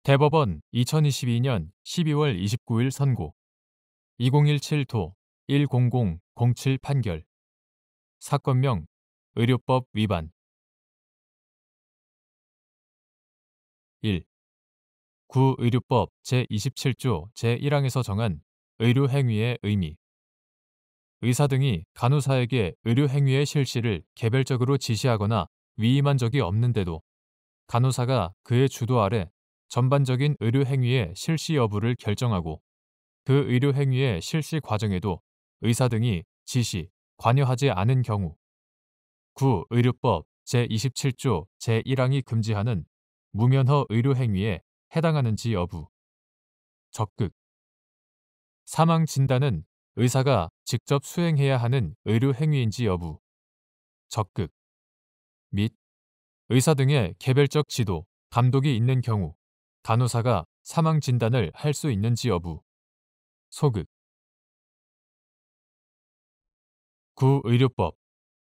대법원 2022년 12월 29일 선고 2017도 10007 판결 사건명 의료법 위반 1. 구의료법 제27조 제1항에서 정한 의료행위의 의미 의사 등이 간호사에게 의료행위의 실시를 개별적으로 지시하거나 위임한 적이 없는데도 간호사가 그의 주도 아래 전반적인 의료행위의 실시 여부를 결정하고 그 의료행위의 실시 과정에도 의사 등이 지시, 관여하지 않은 경우 구의료법 제27조 제1항이 금지하는 무면허 의료행위에 해당하는지 여부 적극 사망 진단은 의사가 직접 수행해야 하는 의료행위인지 여부 적극 및 의사 등의 개별적 지도, 감독이 있는 경우 간호사가 사망 진단을 할 수 있는지 여부 소극 구의료법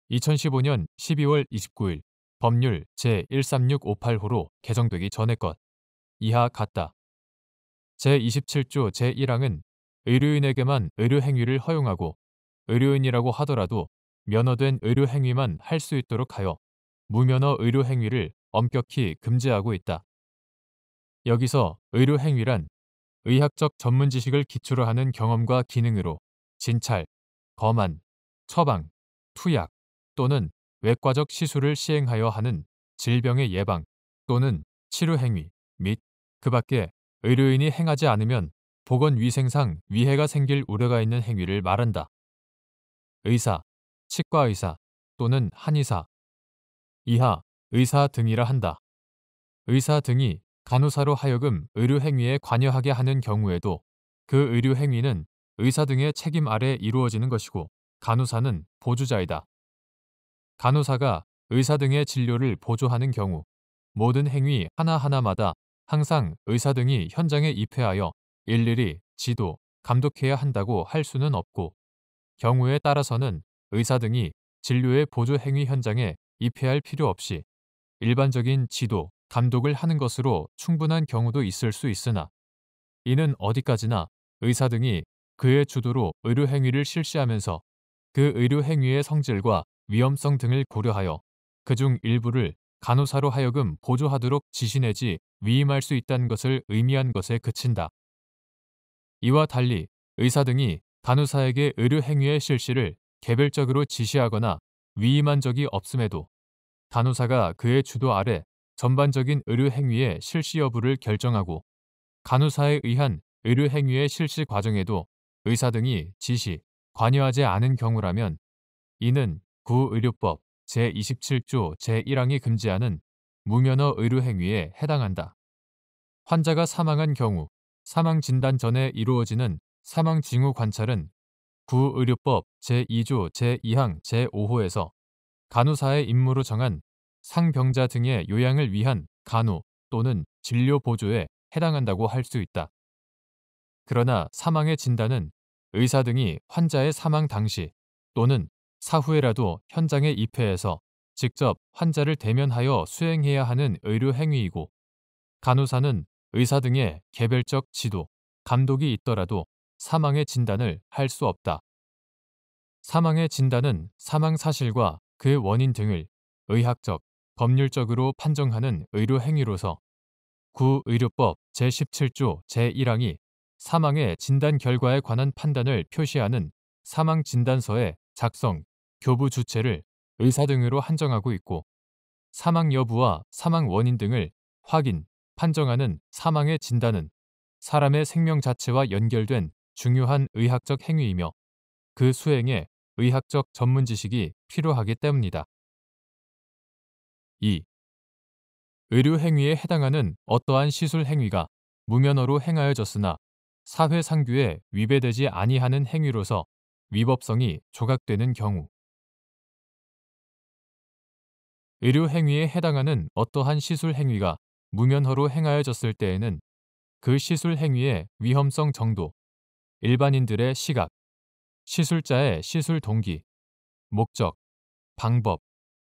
2015년 12월 29일 법률 제13658호로 개정되기 전의 것 이하 같다. 제27조 제1항은 의료인에게만 의료행위를 허용하고 의료인이라고 하더라도 면허된 의료행위만 할 수 있도록 하여 무면허 의료행위를 엄격히 금지하고 있다. 여기서 의료행위란 의학적 전문 지식을 기초로 하는 경험과 기능으로 진찰, 검안, 처방, 투약 또는 외과적 시술을 시행하여 하는 질병의 예방 또는 치료 행위 및 그 밖에 의료인이 행하지 않으면 보건위생상 위해가 생길 우려가 있는 행위를 말한다. 의사, 치과의사 또는 한의사, 이하 의사 등이라 한다. 의사 등이 간호사로 하여금 의료행위에 관여하게 하는 경우에도 그 의료행위는 의사 등의 책임 아래 이루어지는 것이고 간호사는 보조자이다. 간호사가 의사 등의 진료를 보조하는 경우 모든 행위 하나하나마다 항상 의사 등이 현장에 입회하여 일일이 지도, 감독해야 한다고 할 수는 없고 경우에 따라서는 의사 등이 진료의 보조 행위 현장에 입회할 필요 없이 일반적인 지도, 감독을 하는 것으로 충분한 경우도 있을 수 있으나 이는 어디까지나 의사 등이 그의 주도로 의료행위를 실시하면서 그 의료행위의 성질과 위험성 등을 고려하여 그중 일부를 간호사로 하여금 보조하도록 지시 내지 위임할 수 있다는 것을 의미한 것에 그친다. 이와 달리 의사 등이 간호사에게 의료행위의 실시를 개별적으로 지시하거나 위임한 적이 없음에도 간호사가 그의 주도 아래 전반적인 의료행위의 실시 여부를 결정하고 간호사에 의한 의료행위의 실시 과정에도 의사 등이 지시, 관여하지 않은 경우라면 이는 구의료법 제27조 제1항이 금지하는 무면허 의료행위에 해당한다. 환자가 사망한 경우 사망 진단 전에 이루어지는 사망 징후 관찰은 구의료법 제2조 제2항 제5호에서 간호사의 임무로 정한 상병자 등의 요양을 위한 간호 또는 진료 보조에 해당한다고 할 수 있다. 그러나 사망의 진단은 의사 등이 환자의 사망 당시 또는 사후에라도 현장에 입회해서 직접 환자를 대면하여 수행해야 하는 의료 행위이고 간호사는 의사 등의 개별적 지도, 감독이 있더라도 사망의 진단을 할 수 없다. 사망의 진단은 사망 사실과 그 원인 등을 의학적, 법률적으로 판정하는 의료 행위로서 구의료법 제17조 제1항이 사망의 진단 결과에 관한 판단을 표시하는 사망 진단서의 작성, 교부 주체를 의사 등으로 한정하고 있고 사망 여부와 사망 원인 등을 확인, 판정하는 사망의 진단은 사람의 생명 자체와 연결된 중요한 의학적 행위이며 그 수행에 의학적 전문 지식이 필요하기 때문이다. 2. 의료 행위에 해당하는 어떠한 시술 행위가 무면허로 행하여졌으나 사회 상규에 위배되지 아니하는 행위로서 위법성이 조각되는 경우 의료 행위에 해당하는 어떠한 시술 행위가 무면허로 행하여졌을 때에는 그 시술 행위의 위험성 정도, 일반인들의 시각, 시술자의 시술 동기, 목적, 방법,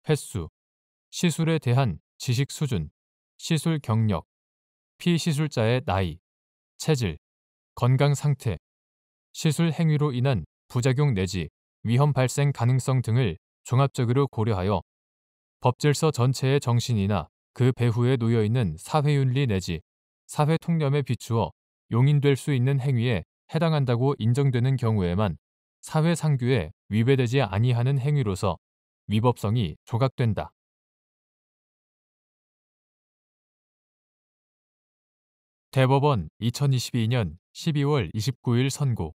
횟수, 시술에 대한 지식 수준, 시술 경력, 피시술자의 나이, 체질, 건강 상태, 시술 행위로 인한 부작용 내지 위험 발생 가능성 등을 종합적으로 고려하여 법질서 전체의 정신이나 그 배후에 놓여있는 사회윤리 내지 사회통념에 비추어 용인될 수 있는 행위에 해당한다고 인정되는 경우에만 사회상규에 위배되지 아니하는 행위로서 위법성이 조각된다. 대법원 2022년 12월 29일 선고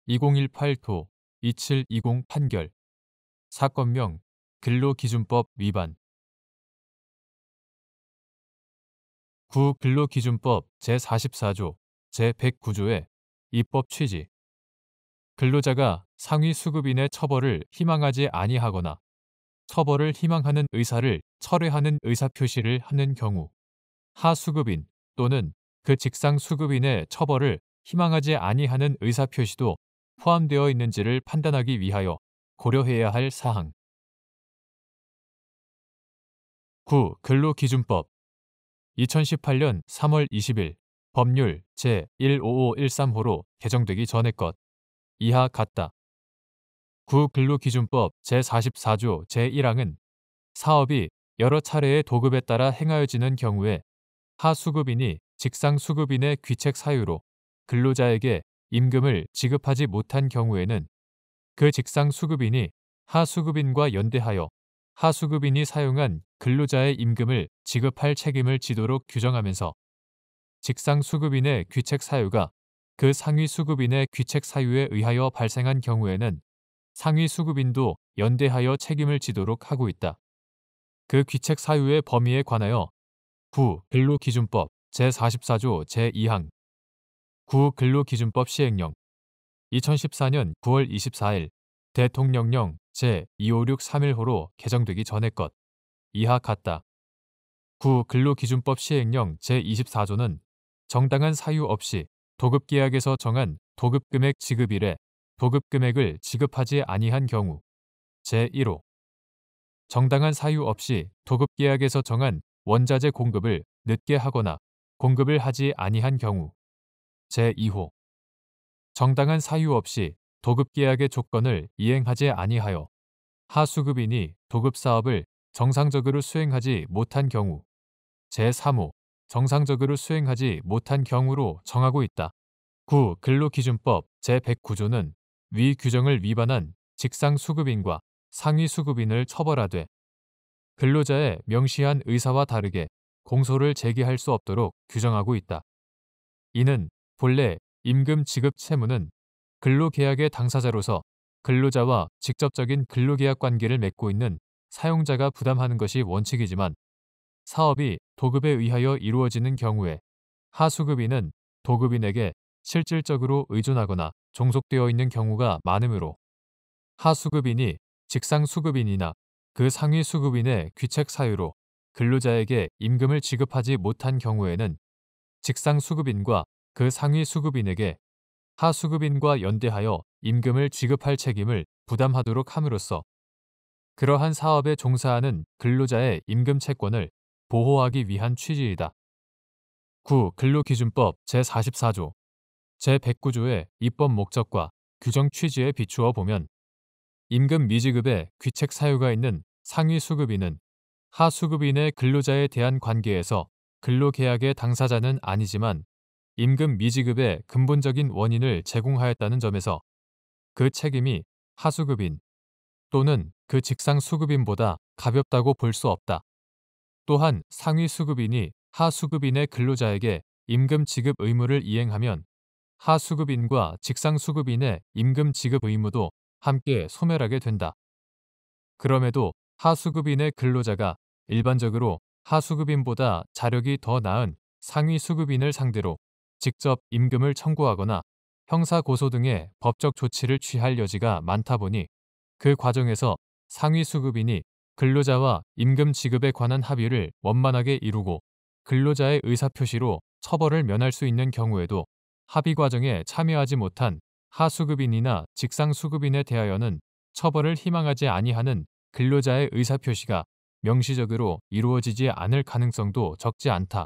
2018도 2720 판결 사건명 근로기준법 위반 구 근로기준법 제44조 제109조의 입법 취지 근로자가 상위 수급인의 처벌을 희망하지 아니하거나 처벌을 희망하는 의사를 철회하는 의사표시를 하는 경우 하수급인 또는 그 직상 수급인의 처벌을 희망하지 아니하는 의사표시도 포함되어 있는지를 판단하기 위하여 고려해야 할 사항. 9. 근로기준법 2018년 3월 20일 법률 제15513호로 개정되기 전의 것 이하 같다. 9. 근로기준법 제44조 제1항은 사업이 여러 차례의 도급에 따라 행하여지는 경우에 하수급인이 직상수급인의 귀책 사유로 근로자에게 임금을 지급하지 못한 경우에는 그 직상수급인이 하수급인과 연대하여 하수급인이 사용한 근로자의 임금을 지급할 책임을 지도록 규정하면서 직상수급인의 귀책 사유가 그 상위수급인의 귀책 사유에 의하여 발생한 경우에는 상위수급인도 연대하여 책임을 지도록 하고 있다. 그 귀책 사유의 범위에 관하여 구 근로기준법 제44조 제2항 구 근로기준법 시행령 2014년 9월 24일 대통령령 제256315로 개정되기 전의 것 이하 같다. 구 근로기준법 시행령 제24조는 정당한 사유 없이 도급계약에서 정한 도급금액 지급일에 도급금액을 지급하지 아니한 경우 제1호 정당한 사유 없이 도급계약에서 정한 원자재 공급을 늦게 하거나 공급을 하지 아니한 경우 제2호 정당한 사유 없이 도급계약의 조건을 이행하지 아니하여 하수급인이 도급사업을 정상적으로 수행하지 못한 경우 제3호 정상적으로 수행하지 못한 경우로 정하고 있다. 9. 근로기준법 제109조는 위 규정을 위반한 직상수급인과 상위수급인을 처벌하되 근로자의 명시한 의사와 다르게 공소를 제기할 수 없도록 규정하고 있다. 이는 본래 임금 지급 채무는 근로계약의 당사자로서 근로자와 직접적인 근로계약 관계를 맺고 있는 사용자가 부담하는 것이 원칙이지만 사업이 도급에 의하여 이루어지는 경우에 하수급인은 도급인에게 실질적으로 의존하거나 종속되어 있는 경우가 많으므로 하수급인이 직상수급인이나 그 상위수급인의 귀책 사유로 근로자에게 임금을 지급하지 못한 경우에는 직상수급인과 그 상위수급인에게 하수급인과 연대하여 임금을 지급할 책임을 부담하도록 함으로써 그러한 사업에 종사하는 근로자의 임금 채권을 보호하기 위한 취지이다. 9. 근로기준법 제44조 제109조의 입법 목적과 규정 취지에 비추어 보면 임금 미지급에 귀책 사유가 있는 상위수급인은 하수급인의 근로자에 대한 관계에서 근로계약의 당사자는 아니지만 임금 미지급의 근본적인 원인을 제공하였다는 점에서 그 책임이 하수급인 또는 그 직상수급인보다 가볍다고 볼 수 없다. 또한 상위수급인이 하수급인의 근로자에게 임금 지급 의무를 이행하면 하수급인과 직상수급인의 임금 지급 의무도 함께 소멸하게 된다. 그럼에도 하수급인의 근로자가 일반적으로 하수급인보다 자력이 더 나은 상위수급인을 상대로 직접 임금을 청구하거나 형사고소 등의 법적 조치를 취할 여지가 많다 보니 그 과정에서 상위수급인이 근로자와 임금 지급에 관한 합의를 원만하게 이루고 근로자의 의사표시로 처벌을 면할 수 있는 경우에도 합의 과정에 참여하지 못한 하수급인이나 직상수급인에 대하여는 처벌을 희망하지 아니하는 근로자의 의사표시가 명시적으로 이루어지지 않을 가능성도 적지 않다.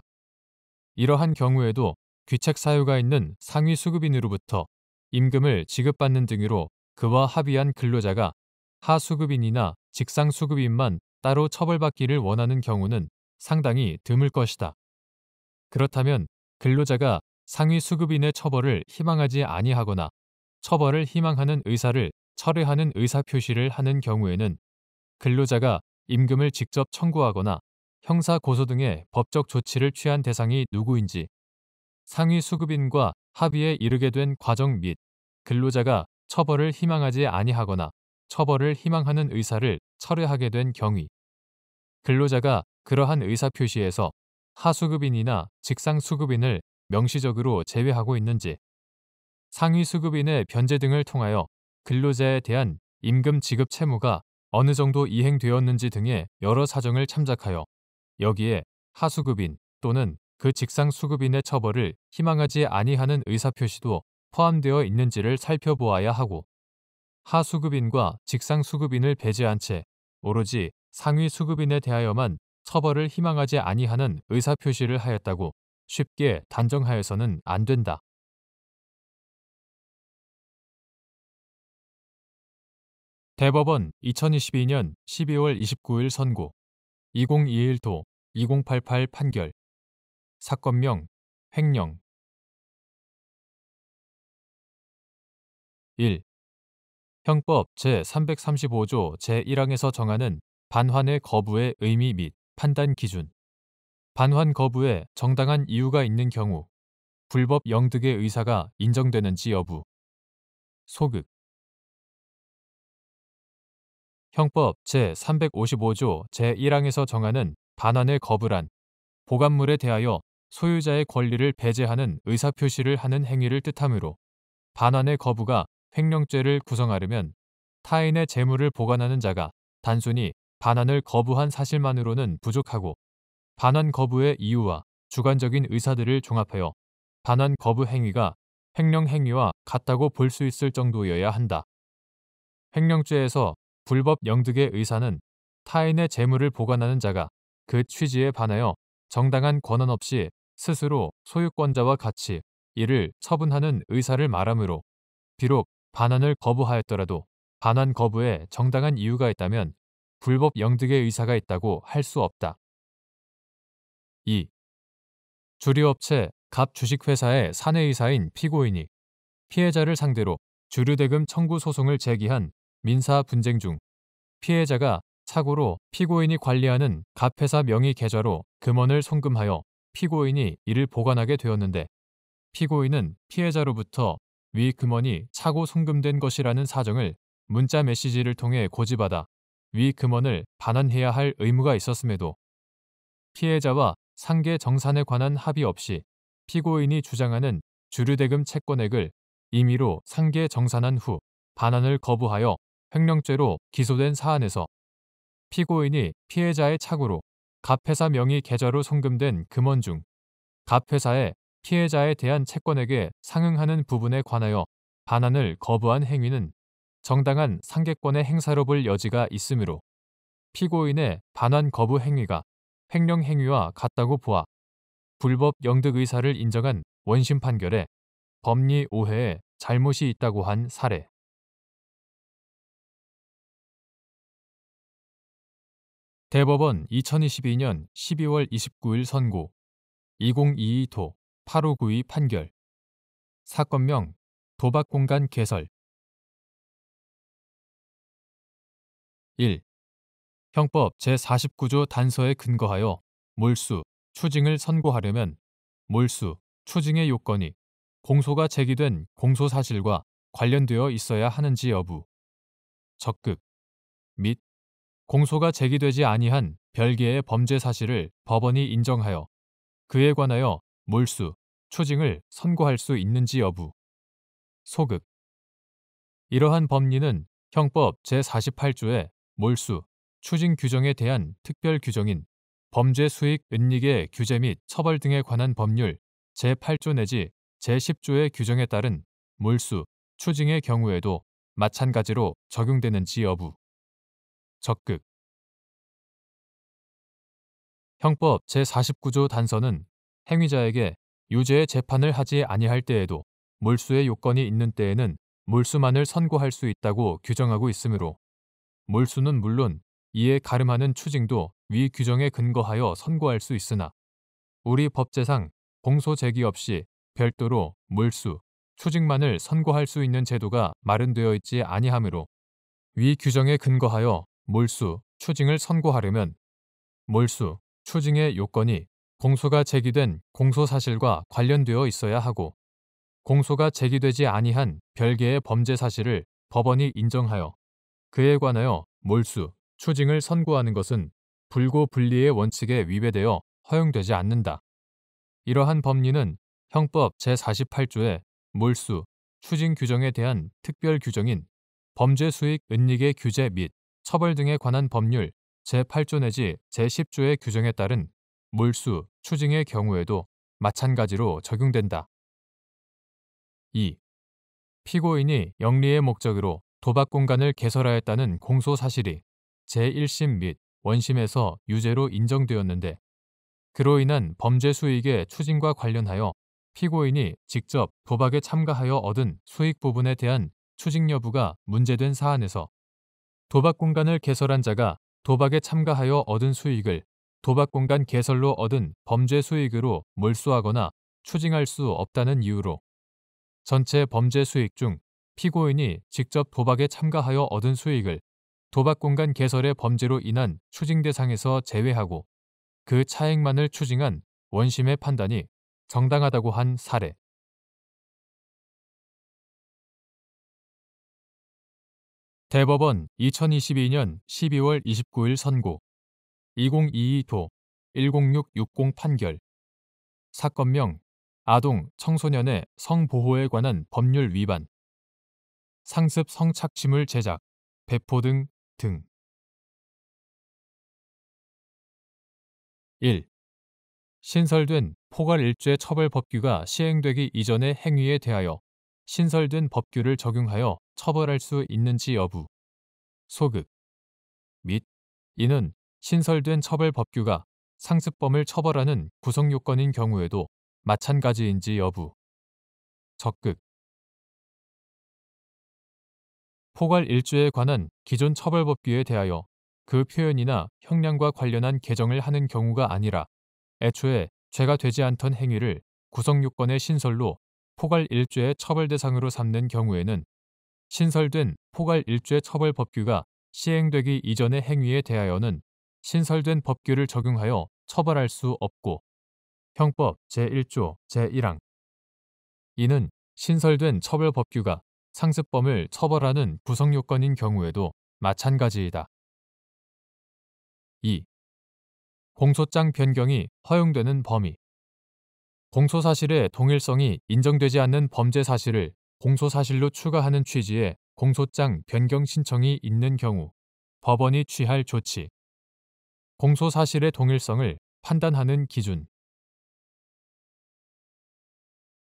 이러한 경우에도 귀책 사유가 있는 상위 수급인으로부터 임금을 지급받는 등으로 그와 합의한 근로자가 하수급인이나 직상수급인만 따로 처벌받기를 원하는 경우는 상당히 드물 것이다. 그렇다면 근로자가 상위 수급인의 처벌을 희망하지 아니하거나 처벌을 희망하는 의사를 철회하는 의사표시를 하는 경우에는 근로자가 임금을 직접 청구하거나 형사 고소 등의 법적 조치를 취한 대상이 누구인지, 상위 수급인과 합의에 이르게 된 과정 및 근로자가 처벌을 희망하지 아니하거나 처벌을 희망하는 의사를 철회하게 된 경위, 근로자가 그러한 의사표시에서 하수급인이나 직상수급인을 명시적으로 제외하고 있는지, 상위 수급인의 변제 등을 통하여 근로자에 대한 임금 지급 채무가 어느 정도 이행되었는지 등의 여러 사정을 참작하여 여기에 하수급인 또는 그 직상 수급인의 처벌을 희망하지 아니하는 의사표시도 포함되어 있는지를 살펴보아야 하고, 하수급인과 직상 수급인을 배제한 채 오로지 상위 수급인에 대하여만 처벌을 희망하지 아니하는 의사표시를 하였다고 쉽게 단정하여서는 안 된다. 대법원 2022년 12월 29일 선고 2021도 2088 판결 사건명 횡령 1. 형법 제335조 제1항에서 정하는 반환의 거부의 의미 및 판단 기준. 반환 거부에 정당한 이유가 있는 경우 불법 영득의 의사가 인정되는지 여부. 소극. 형법 제355조 제1항에서 정하는 반환의 거부란 보관물에 대하여 소유자의 권리를 배제하는 의사표시를 하는 행위를 뜻하므로 반환의 거부가 횡령죄를 구성하려면 타인의 재물을 보관하는 자가 단순히 반환을 거부한 사실만으로는 부족하고 반환 거부의 이유와 주관적인 의사들을 종합하여 반환 거부 행위가 횡령 행위와 같다고 볼 수 있을 정도여야 한다. 횡령죄에서 불법 영득의 의사는 타인의 재물을 보관하는 자가 그 취지에 반하여 정당한 권한 없이 스스로 소유권자와 같이 이를 처분하는 의사를 말하므로 비록 반환을 거부하였더라도 반환 거부에 정당한 이유가 있다면 불법 영득의 의사가 있다고 할 수 없다. 2. 주류업체 갑 주식회사의 사내이사인 피고인이 피해자를 상대로 주류대금 청구 소송을 제기한 민사 분쟁 중 피해자가 착오로 피고인이 관리하는 갑회사 명의 계좌로 금원을 송금하여 피고인이 이를 보관하게 되었는데 피고인은 피해자로부터 위 금원이 착오 송금된 것이라는 사정을 문자 메시지를 통해 고지받아 위 금원을 반환해야 할 의무가 있었음에도 피해자와 상계 정산에 관한 합의 없이 피고인이 주장하는 주류대금 채권액을 임의로 상계 정산한 후 반환을 거부하여 횡령죄로 기소된 사안에서 피고인이 피해자의 착오로 갑회사 명의 계좌로 송금된 금원 중 갑회사에 피해자에 대한 채권액에 상응하는 부분에 관하여 반환을 거부한 행위는 정당한 상계권의 행사로 볼 여지가 있으므로 피고인의 반환 거부 행위가 횡령 행위와 같다고 보아 불법 영득 의사를 인정한 원심 판결에 법리 오해에 잘못이 있다고 한 사례. 대법원 2022년 12월 29일 선고 2022도 8592 판결 사건명 도박공간 개설 1. 형법 제49조 단서에 근거하여 몰수, 추징을 선고하려면 몰수, 추징의 요건이 공소가 제기된 공소사실과 관련되어 있어야 하는지 여부, 적극 및 공소가 제기되지 아니한 별개의 범죄 사실을 법원이 인정하여 그에 관하여 몰수, 추징을 선고할 수 있는지 여부, 소극. 이러한 법리는 형법 제48조의 몰수, 추징 규정에 대한 특별 규정인 범죄 수익 은닉의 규제 및 처벌 등에 관한 법률 제8조 내지 제10조의 규정에 따른 몰수, 추징의 경우에도 마찬가지로 적용되는지 여부, 적극. 형법 제49조 단서는 행위자에게 유죄의 재판을 하지 아니할 때에도 몰수의 요건이 있는 때에는 몰수만을 선고할 수 있다고 규정하고 있으므로 몰수는 물론 이에 가름하는 추징도 위 규정에 근거하여 선고할 수 있으나 우리 법제상 공소 제기 없이 별도로 몰수, 추징만을 선고할 수 있는 제도가 마련되어 있지 아니하므로 위 규정에 근거하여 몰수, 추징을 선고하려면 몰수, 추징의 요건이 공소가 제기된 공소사실과 관련되어 있어야 하고 공소가 제기되지 아니한 별개의 범죄 사실을 법원이 인정하여 그에 관하여 몰수, 추징을 선고하는 것은 불고불리의 원칙에 위배되어 허용되지 않는다. 이러한 법리는 형법 제48조의 몰수, 추징 규정에 대한 특별 규정인 범죄수익 은닉의 규제 및 처벌 등에 관한 법률 제8조 내지 제10조의 규정에 따른 몰수, 추징의 경우에도 마찬가지로 적용된다. 2. 피고인이 영리의 목적으로 도박 공간을 개설하였다는 공소 사실이 제1심 및 원심에서 유죄로 인정되었는데 그로 인한 범죄 수익의 추징과 관련하여 피고인이 직접 도박에 참가하여 얻은 수익 부분에 대한 추징 여부가 문제된 사안에서 도박 공간을 개설한 자가 도박에 참가하여 얻은 수익을 도박 공간 개설로 얻은 범죄 수익으로 몰수하거나 추징할 수 없다는 이유로 전체 범죄 수익 중 피고인이 직접 도박에 참가하여 얻은 수익을 도박 공간 개설의 범죄로 인한 추징 대상에서 제외하고 그 차액만을 추징한 원심의 판단이 정당하다고 한 사례. 대법원 2022년 12월 29일 선고 2022도 10660 판결 사건명 아동, 청소년의 성보호에 관한 법률 위반 상습 성착취물 제작, 배포 등 1. 신설된 포괄일죄 처벌법규가 시행되기 이전의 행위에 대하여 신설된 법규를 적용하여 처벌할 수 있는지 여부 소극 및 이는 신설된 처벌법규가 상습범을 처벌하는 구성요건인 경우에도 마찬가지인지 여부 적극 포괄일죄에 관한 기존 처벌법규에 대하여 그 표현이나 형량과 관련한 개정을 하는 경우가 아니라 애초에 죄가 되지 않던 행위를 구성요건의 신설로 포괄일죄의 처벌 대상으로 삼는 경우에는 신설된 포괄일죄 처벌법규가 시행되기 이전의 행위에 대하여는 신설된 법규를 적용하여 처벌할 수 없고 형법 제1조 제1항 이는 신설된 처벌법규가 상습범을 처벌하는 구성요건인 경우에도 마찬가지이다. 2. 공소장 변경이 허용되는 범위 공소사실의 동일성이 인정되지 않는 범죄 사실을 공소사실로 추가하는 취지의 공소장 변경 신청이 있는 경우 법원이 취할 조치 공소사실의 동일성을 판단하는 기준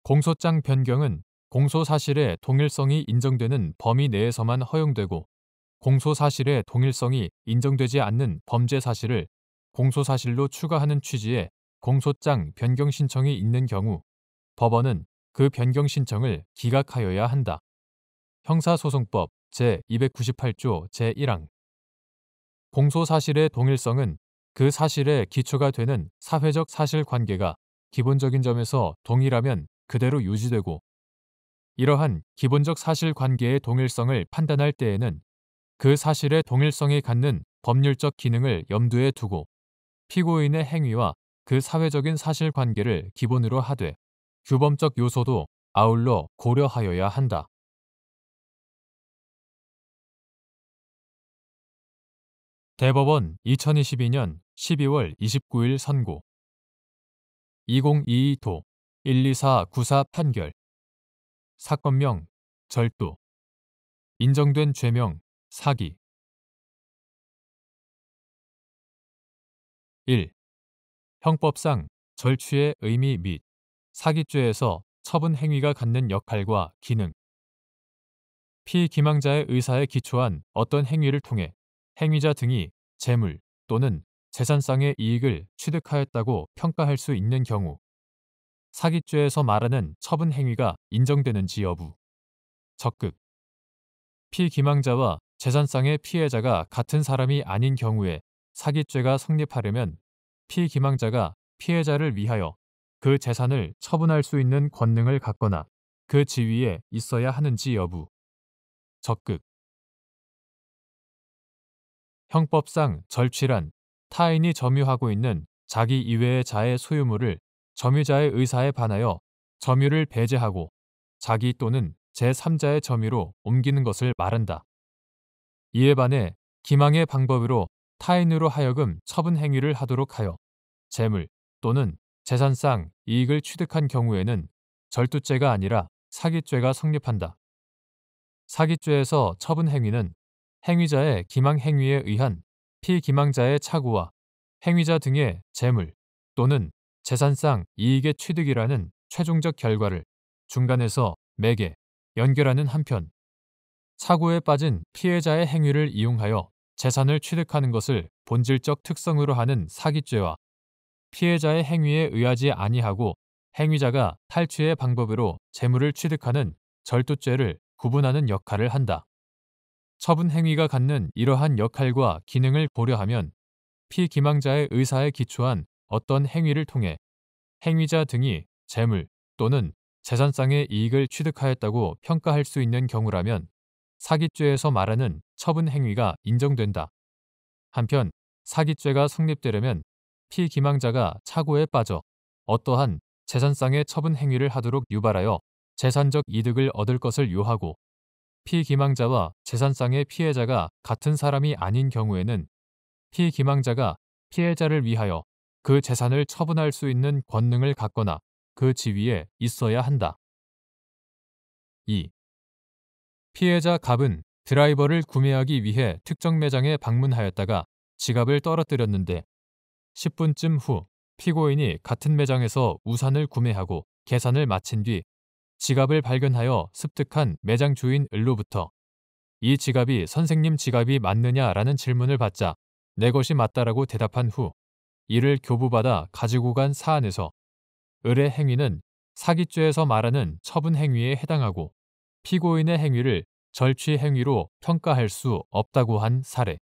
공소장 변경은 공소사실의 동일성이 인정되는 범위 내에서만 허용되고 공소사실의 동일성이 인정되지 않는 범죄 사실을 공소사실로 추가하는 취지의 공소장 변경 신청이 있는 경우 법원은 그 변경 신청을 기각하여야 한다. 형사소송법 제298조 제1항 공소사실의 동일성은 그 사실의 기초가 되는 사회적 사실관계가 기본적인 점에서 동일하면 그대로 유지되고 이러한 기본적 사실관계의 동일성을 판단할 때에는 그 사실의 동일성이 갖는 법률적 기능을 염두에 두고 피고인의 행위와 그 사회적인 사실관계를 기본으로 하되 규범적 요소도 아울러 고려하여야 한다. 대법원 2022년 12월 29일 선고 2022도 12494 판결 사건명 절도 인정된 죄명 사기 1. 형법상 절취의 의미 및 사기죄에서 처분 행위가 갖는 역할과 기능 피기망자의 의사에 기초한 어떤 행위를 통해 행위자 등이 재물 또는 재산상의 이익을 취득하였다고 평가할 수 있는 경우 사기죄에서 말하는 처분 행위가 인정되는지 여부. 적극. 피기망자와 재산상의 피해자가 같은 사람이 아닌 경우에 사기죄가 성립하려면 피기망자가 피해자를 위하여 그 재산을 처분할 수 있는 권능을 갖거나 그 지위에 있어야 하는지 여부. 적극. 형법상 절취란 타인이 점유하고 있는 자기 이외의 자의 소유물을 점유자의 의사에 반하여 점유를 배제하고 자기 또는 제3자의 점유로 옮기는 것을 말한다. 이에 반해 기망의 방법으로 타인으로 하여금 처분 행위를 하도록 하여 재물 또는 재산상 이익을 취득한 경우에는 절도죄가 아니라 사기죄가 성립한다. 사기죄에서 처분 행위는 행위자의 기망 행위에 의한 피기망자의 착오와 행위자 등의 재물 또는 재산상 이익의 취득이라는 최종적 결과를 중간에서 매개, 연결하는 한편 착오에 빠진 피해자의 행위를 이용하여 재산을 취득하는 것을 본질적 특성으로 하는 사기죄와 피해자의 행위에 의하지 아니하고 행위자가 탈취의 방법으로 재물을 취득하는 절도죄를 구분하는 역할을 한다. 처분 행위가 갖는 이러한 역할과 기능을 고려하면 피기망자의 의사에 기초한 어떤 행위를 통해 행위자 등이 재물 또는 재산상의 이익을 취득하였다고 평가할 수 있는 경우라면 사기죄에서 말하는 처분 행위가 인정된다. 한편 사기죄가 성립되려면 피기망자가 착오에 빠져 어떠한 재산상의 처분 행위를 하도록 유발하여 재산적 이득을 얻을 것을 요하고 피기망자와 재산상의 피해자가 같은 사람이 아닌 경우에는 피기망자가 피해자를 위하여 그 재산을 처분할 수 있는 권능을 갖거나 그 지위에 있어야 한다. 2. 피해자 갑은 드라이버를 구매하기 위해 특정 매장에 방문하였다가 지갑을 떨어뜨렸는데 10분쯤 후 피고인이 같은 매장에서 우산을 구매하고 계산을 마친 뒤 지갑을 발견하여 습득한 매장 주인 을로부터 이 지갑이 선생님 지갑이 맞느냐라는 질문을 받자 내 것이 맞다라고 대답한 후 이를 교부받아 가지고 간 사안에서 을의 행위는 사기죄에서 말하는 처분 행위에 해당하고 피고인의 행위를 절취 행위로 평가할 수 없다고 한 사례.